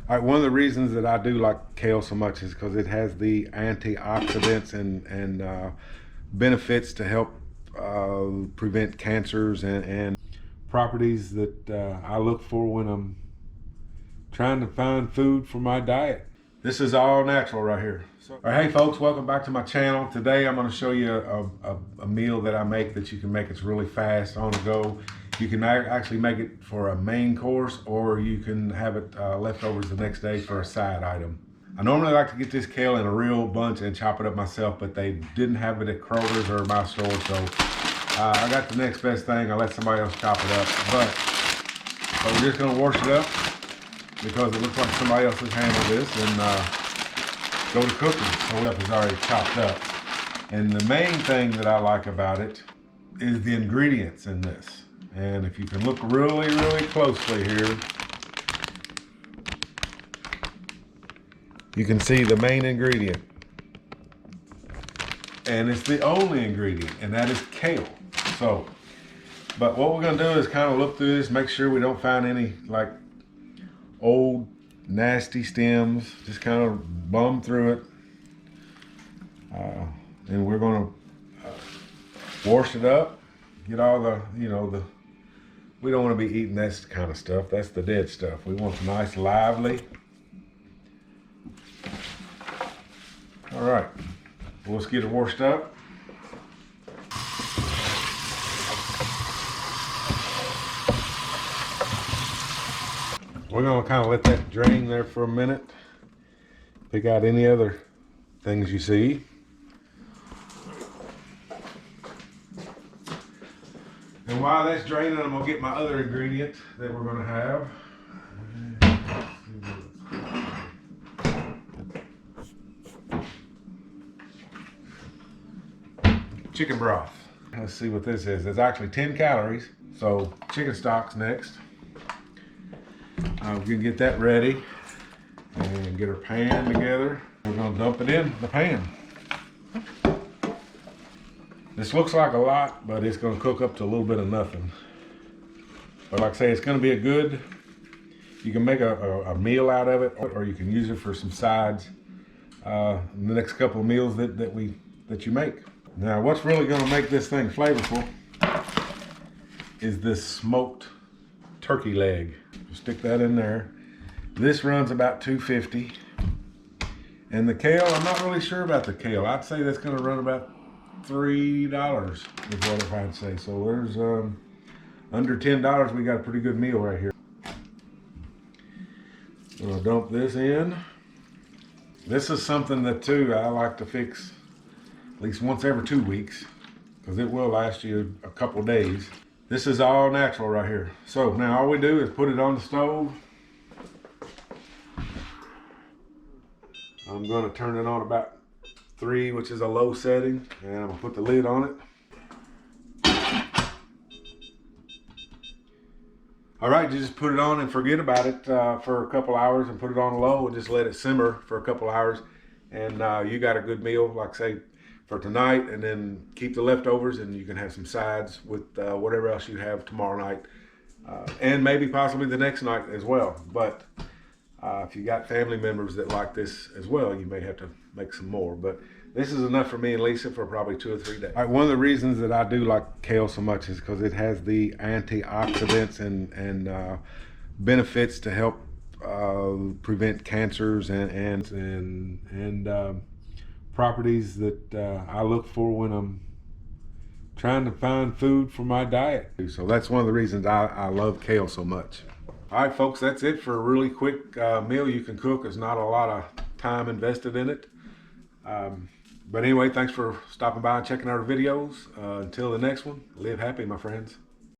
All right, one of the reasons that I do like kale so much is because it has the antioxidants and benefits to help prevent cancers and properties that I look for when I'm trying to find food for my diet. This is all natural right here. All right, hey folks, welcome back to my channel. Today I'm going to show you a meal that I make that you can make. It's really fast, on the go. You can actually make it for a main course, or you can have it leftovers the next day for a side item. I normally like to get this kale in a real bunch and chop it up myself, but they didn't have it at Kroger's or my store, so I got the next best thing. I let somebody else chop it up, but we're just going to wash it up because it looks like somebody else has handled this, and go to cooking. So it is already chopped up. And the main thing that I like about it is the ingredients in this. And if you can look really, really closely here, you can see the main ingredient. And it's the only ingredient, and that is kale. So, but what we're gonna do is kind of look through this, make sure we don't find any like old nasty stems. Just kind of bum through it. And we're gonna wash it up, get all the, we don't want to be eating that kind of stuff. That's the dead stuff. We want the nice, lively. All right, well, let's get it washed up. We're gonna kind of let that drain there for a minute. Pick out any other things you see. And while that's draining, I'm gonna get my other ingredient that we're gonna have. Chicken broth. Let's see what this is. It's actually 10 calories. So chicken stock's next. We can get that ready and get our pan together. We're gonna dump it in the pan. This looks like a lot, but it's gonna cook up to a little bit of nothing. But like I say, it's gonna be you can make a meal out of it, or you can use it for some sides in the next couple of meals that you make. Now, what's really gonna make this thing flavorful is this smoked turkey leg. Stick that in there. This runs about $2.50. And the kale, I'm not really sure about the kale. I'd say that's gonna run about $3 is what I'd say. So there's under $10. We got a pretty good meal right here. I'm gonna dump this in. This is something that too I like to fix at least once every 2 weeks, because it will last you a couple days. This is all natural right here. So now all we do is put it on the stove. I'm gonna turn it on about 3, which is a low setting, and I'm gonna put the lid on it. All right, you just put it on and forget about it for a couple hours, and put it on low and just let it simmer for a couple hours, and you got a good meal, like I say, for tonight. And then keep the leftovers, and you can have some sides with whatever else you have tomorrow night, and maybe possibly the next night as well. But if you got family members that like this as well, you may have to make some more. But this is enough for me and Lisa for probably 2 or 3 days. All right, one of the reasons that I do like kale so much is because it has the antioxidants and benefits to help prevent cancers and properties that I look for when I'm trying to find food for my diet. So that's one of the reasons I love kale so much. All right, folks, that's it for a really quick meal you can cook. There's not a lot of time invested in it. But anyway, thanks for stopping by and checking out our videos. Until the next one, live happy, my friends.